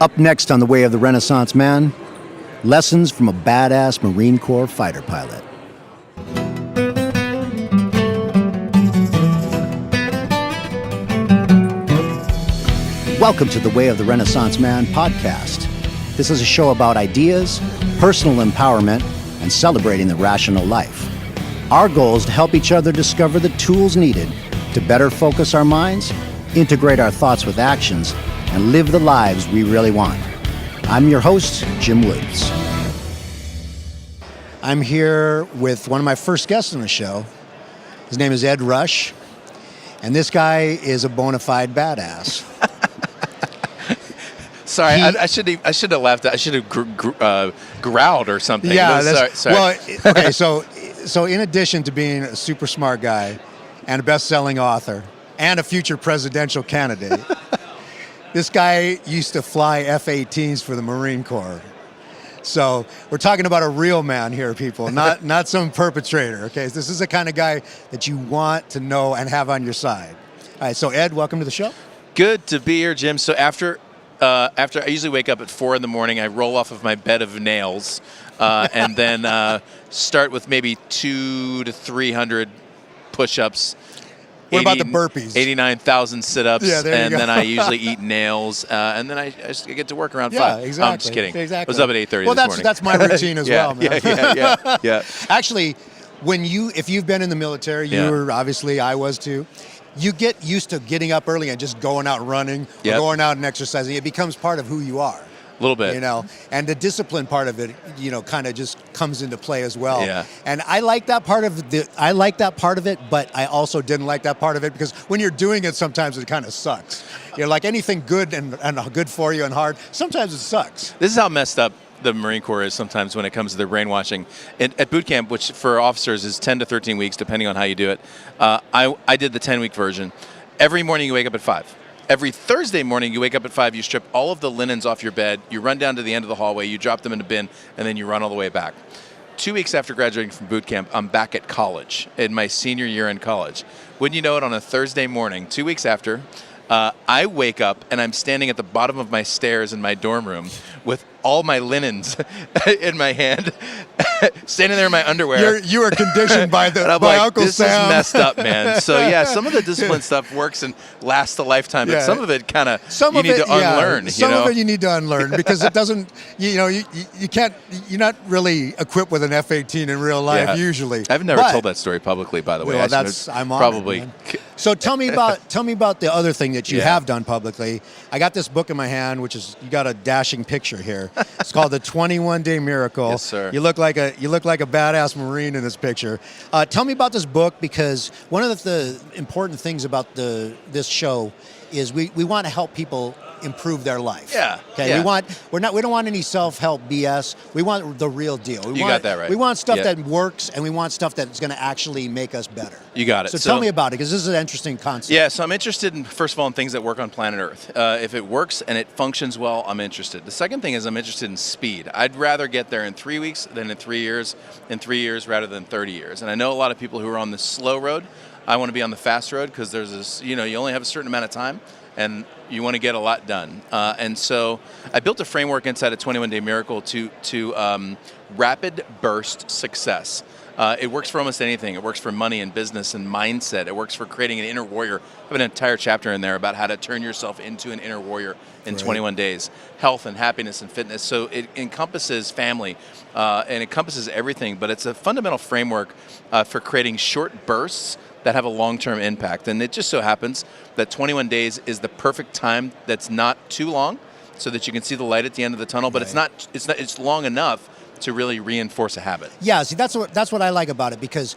Up next on The Way of the Renaissance Man, lessons from a badass Marine Corps fighter pilot. Welcome to The Way of the Renaissance Man podcast. This is a show about ideas, personal empowerment, and celebrating the rational life. Our goal is to help each other discover the tools needed to better focus our minds, integrate our thoughts with actions, and live the lives we really want. I'm your host, Jim Woods. I'm here with one of my first guests on the show. His name is Ed Rush, and this guy is a bona fide badass. Sorry, I should have laughed. I should have growled or something. Yeah, sorry. Well, okay, so in addition to being a super smart guy and a best-selling author and a future presidential candidate, this guy used to fly F-18s for the Marine Corps. So we're talking about a real man here, people, not some perpetrator, okay? This is the kind of guy that you want to know and have on your side. All right, so Ed, welcome to the show. Good to be here, Jim. So after I usually wake up at 4 a.m, I roll off of my bed of nails, and then start with maybe 200 to 300 push-ups. What about the burpees? 89,000 sit-ups, yeah, there and you go. then I usually eat nails, and then I just get to work around 5. Yeah, exactly. I'm just kidding. Exactly. I was up at 8:30 well, this morning. that's my routine as well, man. Yeah. Actually, if you've been in the military, you were obviously, I was too. You get used to getting up early and just going out running, or going out and exercising. It becomes part of who you are. A little bit. You know, and the discipline part of it, kind of just comes into play as well. Yeah. And I like that part of it, but I also didn't like that part of it because when you're doing it, sometimes it kind of sucks. Like anything good and good for you and hard, sometimes it sucks. This is how messed up the Marine Corps is sometimes when it comes to their brainwashing. At boot camp, which for officers is 10 to 13 weeks, depending on how you do it, I did the 10-week version. Every morning you wake up at 5. Every Thursday morning you wake up at 5, you strip all of the linens off your bed, you run down to the end of the hallway, you drop them in a bin, and then you run all the way back. 2 weeks after graduating from boot camp, I'm back at college, in my senior year in college. Wouldn't you know it, on a Thursday morning, 2 weeks after, I wake up and I'm standing at the bottom of my stairs in my dorm room with all my linens in my hand, standing there in my underwear. You are conditioned by Uncle this Sam. This is messed up, man. So yeah, some of the discipline stuff works and lasts a lifetime, but some of it kind of you need to unlearn. Some of it you need to unlearn because it doesn't. You can't. You're not really equipped with an F-18 in real life usually. I've never told that story publicly, by the way. Well, I'm honored, probably. Man. So tell me about the other thing that you have done publicly. I got this book in my hand, which is, you got a dashing picture here. It's called The 21-Day Miracle. Yes, sir. You look like a badass Marine in this picture. Tell me about this book, because one of the important things about this show is we want to help people improve their life. Yeah. Okay. Yeah. We don't want any self-help BS. We want the real deal. You got that right. We want stuff that works, and we want stuff that's going to actually make us better. You got it. So tell me about it, because this is an interesting concept. Yeah, so I'm interested in, first of all, in things that work on planet Earth. If it works and it functions well, I'm interested. The second thing is I'm interested in speed. I'd rather get there in 3 weeks than in 3 years, rather than 30 years. And I know a lot of people who are on the slow road. I want to be on the fast road, because there's this, you only have a certain amount of time, and you want to get a lot done. And so I built a framework inside of 21-Day Miracle to rapid burst success. It works for almost anything. It works for money and business and mindset. It works for creating an inner warrior. I have an entire chapter in there about how to turn yourself into an inner warrior in 21 days. Health and happiness and fitness. So it encompasses family and encompasses everything, but it's a fundamental framework for creating short bursts that have a long-term impact. And it just so happens that 21 days is the perfect time that's not too long, so that you can see the light at the end of the tunnel, but it's long enough to really reinforce a habit. Yeah, see, that's what I like about it, because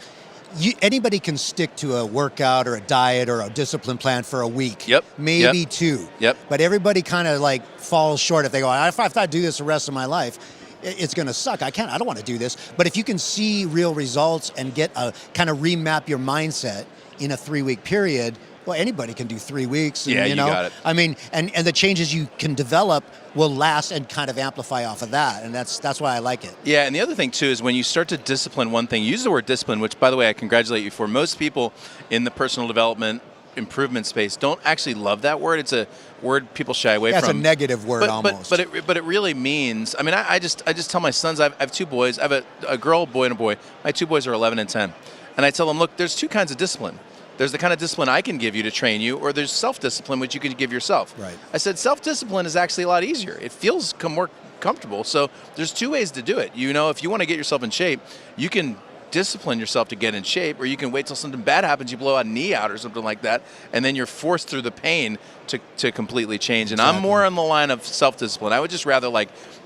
anybody can stick to a workout or a diet or a discipline plan for a week. Maybe 2. But everybody kind of falls short if they go, if I do this the rest of my life, it's going to suck. I don't want to do this. But if you can see real results and get kind of remap your mindset in a 3-week period, well, anybody can do 3 weeks. And, you got it. I mean, and the changes you can develop will last and kind of amplify off of that. And that's why I like it. Yeah, and the other thing, too, is when you start to discipline one thing, use the word discipline, which, by the way, I congratulate you for. Most people in the personal development improvement space don't actually love that word. It's a word people shy away That's from. a negative word almost. But it really means. I mean, I just tell my sons. I have two boys. I have a girl, boy, and a boy. My two boys are 11 and 10, and I tell them, look, there's two kinds of discipline. There's the kind of discipline I can give you to train you, or there's self-discipline, which you can give yourself. Right. I said self-discipline is actually a lot easier. It feels more comfortable. So there's two ways to do it. You know, if you want to get yourself in shape, you can discipline yourself to get in shape, or you can wait till something bad happens, you blow a knee out or something like that, and then you're forced through the pain to completely change. And Exactly. I'm more on the line of self-discipline. I would just rather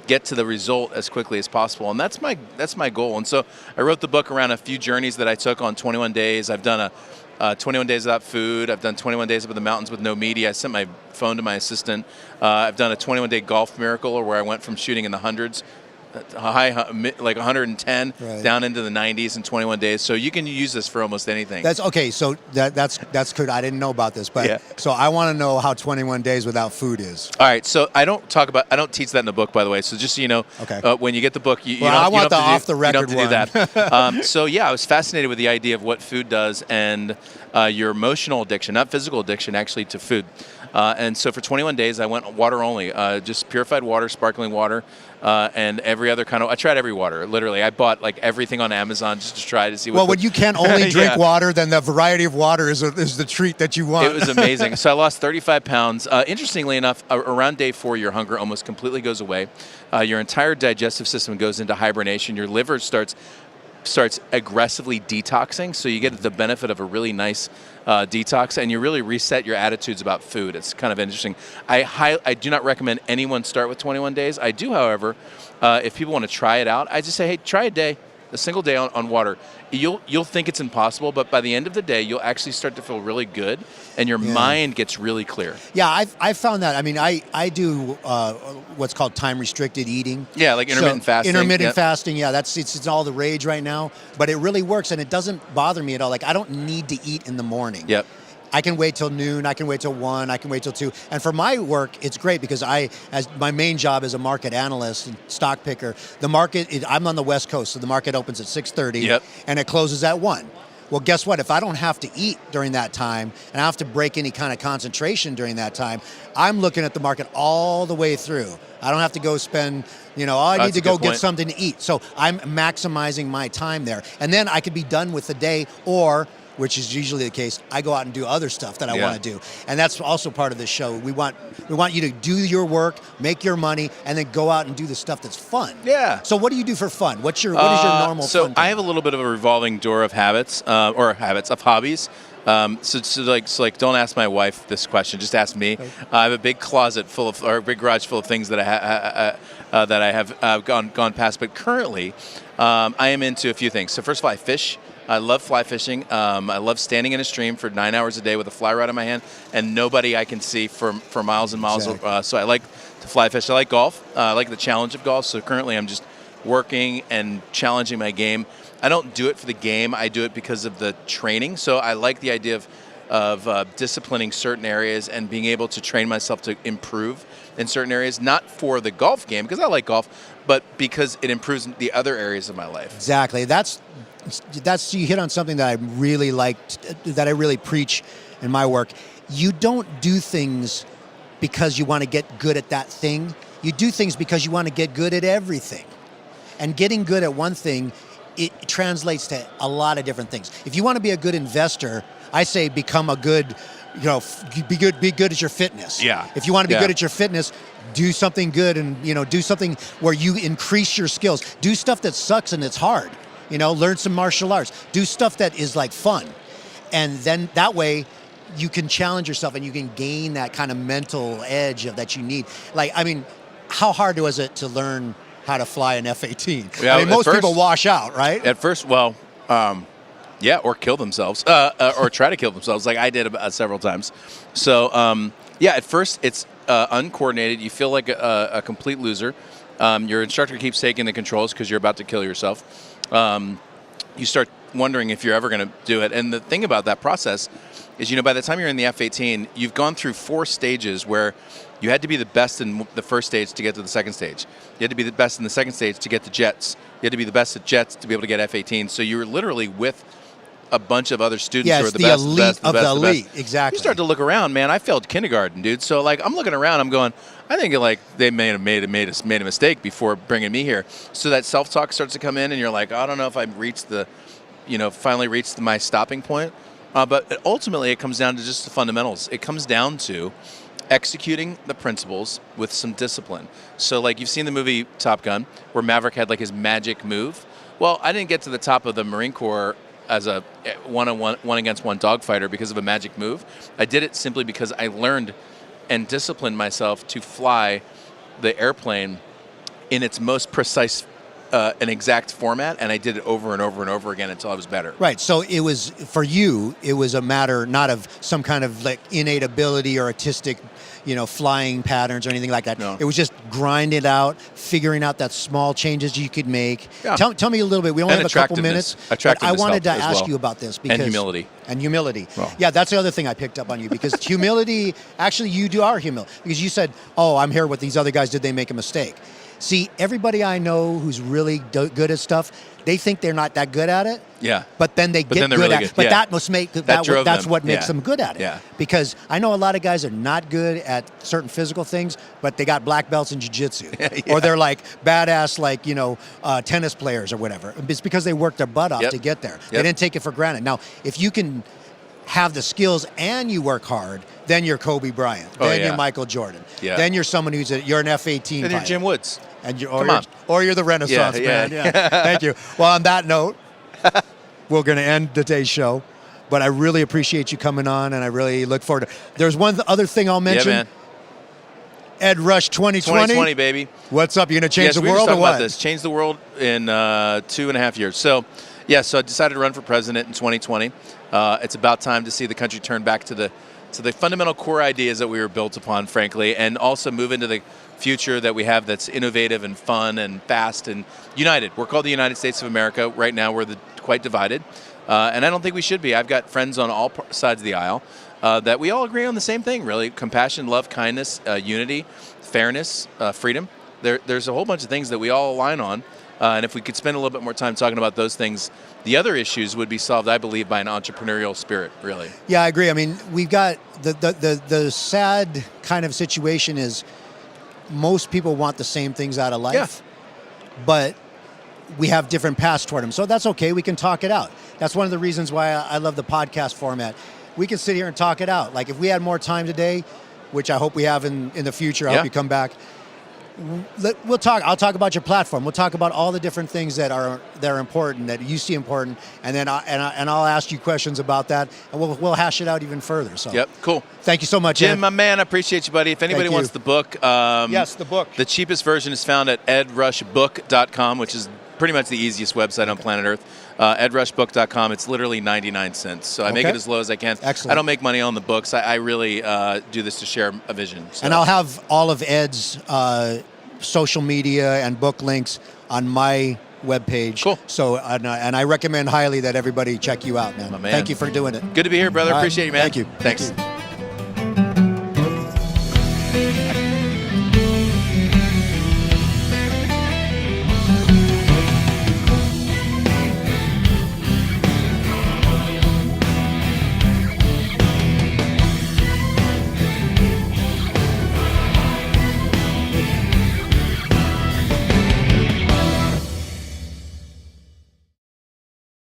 get to the result as quickly as possible, and that's my goal. And so I wrote the book around a few journeys that I took on 21 days. I've done 21 days without food. I've done 21 days up in the mountains with no media. I sent my phone to my assistant. I've done a 21-day golf miracle where I went from shooting in the hundreds, like 110, right, down into the 90s in 21 days. So you can use this for almost anything. That's okay. So that's good. I didn't know about this, but Yeah. so I want to know how 21 days without food is. All right, so I don't teach that in the book, by the way. So just so you know, Okay. When you get the book, you Well, don't, I you want don't the have to off the record you don't have to one. do that. So yeah, I was fascinated with the idea of what food does and your emotional addiction, not physical addiction, actually, to food. And so for 21 days, I went water only, just purified water, sparkling water, and every other kind of. I tried every water, literally. I bought like everything on Amazon just to try to see. Well, when you can only drink Yeah. water, then the variety of water is the treat that you want. It was amazing. So I lost 35 pounds. Interestingly enough, around day 4, your hunger almost completely goes away. Your entire digestive system goes into hibernation. Your liver starts aggressively detoxing, so you get the benefit of a really nice detox, and you really reset your attitudes about food. It's kind of interesting. I do not recommend anyone start with 21 days. I do, however, if people want to try it out, I just say, hey, try a single day on water. You'll think it's impossible, but by the end of the day, you'll actually start to feel really good, and your mind gets really clear. Yeah, I've found that. I mean, I do what's called time restricted eating. Yeah, like intermittent fasting. Intermittent Yep. fasting. Yeah, it's all the rage right now, but it really works, and it doesn't bother me at all. Like, I don't need to eat in the morning. Yep. I can wait till noon, I can wait till 1, I can wait till 2. And for my work, it's great because as my main job is a market analyst and stock picker, I'm on the West Coast, so the market opens at 6:30 Yep. and it closes at 1. Well, guess what? If I don't have to eat during that time and I have to break any kind of concentration during that time, I'm looking at the market all the way through. I don't have to go spend, I need to go get something to eat. So I'm maximizing my time there. And then I could be done with the day, or which is usually the case, I go out and do other stuff that I want to do. And that's also part of this show. We want you to do your work, make your money, and then go out and do the stuff that's fun. Yeah. So what do you do for fun? What is your normal fun So thing? I have a little bit of a revolving door of habits, of hobbies. So don't ask my wife this question. Just ask me. I have a big closet or a big garage full of things that I have gone past. But currently, I am into a few things. So first of all, I fish. I love fly fishing. I love standing in a stream for 9 hours a day with a fly rod in my hand and nobody I can see for miles and miles. Exactly. So I like to fly fish. I like golf. I like the challenge of golf. So currently I'm just working and challenging my game. I don't do it for the game. I do it because of the training. So I like the idea of disciplining certain areas and being able to train myself to improve in certain areas, not for the golf game, because I like golf, but because it improves the other areas of my life. Exactly. That's you hit on something that I really liked, that I really preach in my work. You don't do things because you want to get good at that thing. You do things because you want to get good at everything. And getting good at one thing, it translates to a lot of different things. If you want to be a good investor, I say become a good, be good at your fitness. Yeah. If you want to be good at your fitness, do something good and, do something where you increase your skills. Do stuff that sucks and it's hard. Learn some martial arts. Do stuff that is like fun. And then that way you can challenge yourself and you can gain that kind of mental edge that you need. Like, I mean, how hard was it to learn how to fly an F-18? Yeah, I mean, most people wash out, right? At first, or kill themselves, or try to kill themselves, like I did several times. So, at first it's uncoordinated. You feel like a complete loser. Your instructor keeps taking the controls because you're about to kill yourself. You start wondering if you're ever going to do it. And the thing about that process is, by the time you're in the F-18, you've gone through 4 stages where you had to be the best in the first stage to get to the second stage. You had to be the best in the second stage to get to jets. You had to be the best at jets to be able to get F-18. So you were literally with a bunch of other students Yeah, who are it's the the best, elite the best, the of best, the the best. elite. Exactly. You start to look around, man. I failed kindergarten, dude. So like, I'm looking around. I'm going, I think like they made a mistake before bringing me here. So that self-talk starts to come in, and you're like, I don't know if I've reached finally reached my stopping point. But ultimately, it comes down to just the fundamentals. It comes down to executing the principles with some discipline. So like you've seen the movie Top Gun, where Maverick had like his magic move. Well, I didn't get to the top of the Marine Corps as a one against one dogfighter because of a magic move. I did it simply because I learned and disciplined myself to fly the airplane in its most precise and exact format, and I did it over and over and over again until I was better. Right. So it was, for you, it was a matter not of some kind of like innate ability or artistic, flying patterns or anything like that. No. It was just grinding it out, figuring out that small changes you could make. Yeah. Tell me a little bit. We only And have a couple attractiveness. minutes. But I Attractiveness wanted to helped as ask well. you about this because And humility. And humility. Well. Yeah, that's the other thing I picked up on you, because humility, actually you are humble, because you said, oh, I'm here, what these other guys did, they make a mistake. See, everybody I know who's really good at stuff, they think they're not that good at it. Yeah. But then they get then they're good really at it. good. But Yeah. that must make that's them. what makes Yeah. them good at it. Yeah. Because I know a lot of guys are not good at certain physical things, but they got black belts in jiu-jitsu. Yeah. Or they're like badass, like, tennis players or whatever. It's because they worked their butt off Yep. to get there. They Yep. didn't take it for granted. Now, if you can have the skills and you work hard, then you're Kobe Bryant. Oh, Then yeah. you're Michael Jordan. Yeah. Then you're someone you're an F-18 Then you're pilot. Jim Woods. And Come on. or you're the Renaissance Yeah, man. yeah. Yeah. Thank you. Well, on that note, we're going to end today's show. But I really appreciate you coming on, and I really look forward to. There's one other thing I'll mention. Yeah, man. Ed Rush 2020. 2020, baby. What's up? You going to change Yes, the we were world just or talking what? about this. Change the world in 2.5 years. So I decided to run for president in 2020. It's about time to see the country turn back to the fundamental core ideas that we were built upon, frankly, and also move into the future that we have that's innovative and fun and fast and united. We're called the United States of America. Right now, we're quite divided, and I don't think we should be. I've got friends on all sides of the aisle that we all agree on the same thing, really: compassion, love, kindness, unity, fairness, freedom. There's a whole bunch of things that we all align on, and if we could spend a little bit more time talking about those things, the other issues would be solved, I believe, by an entrepreneurial spirit, really. Yeah, I agree. I mean, we've got the sad kind of situation is most people want the same things out of life, but we have different paths toward them. So that's okay. We can talk it out. That's one of the reasons why I love the podcast format. We can sit here and talk it out. Like if we had more time today, which I hope we have in the future, I hope you come back. We'll talk. I'll talk about your platform. We'll talk about all the different things that are important, that you see important, and then I'll ask you questions about that, and we'll hash it out even further. So Yep, cool. Thank you so much, Jim, Ed. my man, I appreciate you, buddy. If anybody Thank wants you. the book, Yes, the book. The cheapest version is found at edrushbook.com, which is pretty much the easiest website on planet Earth. edrushbook.com. It's literally 99 cents. So I make Okay. it as low as I can. Excellent. I don't make money on the books. I really do this to share a vision. So. And I'll have all of Ed's social media and book links on my webpage. Cool. So, and I recommend highly that everybody check you out, man. My man. Thank you for doing it. Good to be here, brother. All right. Appreciate you, man. Thank you. Thanks. Thank you.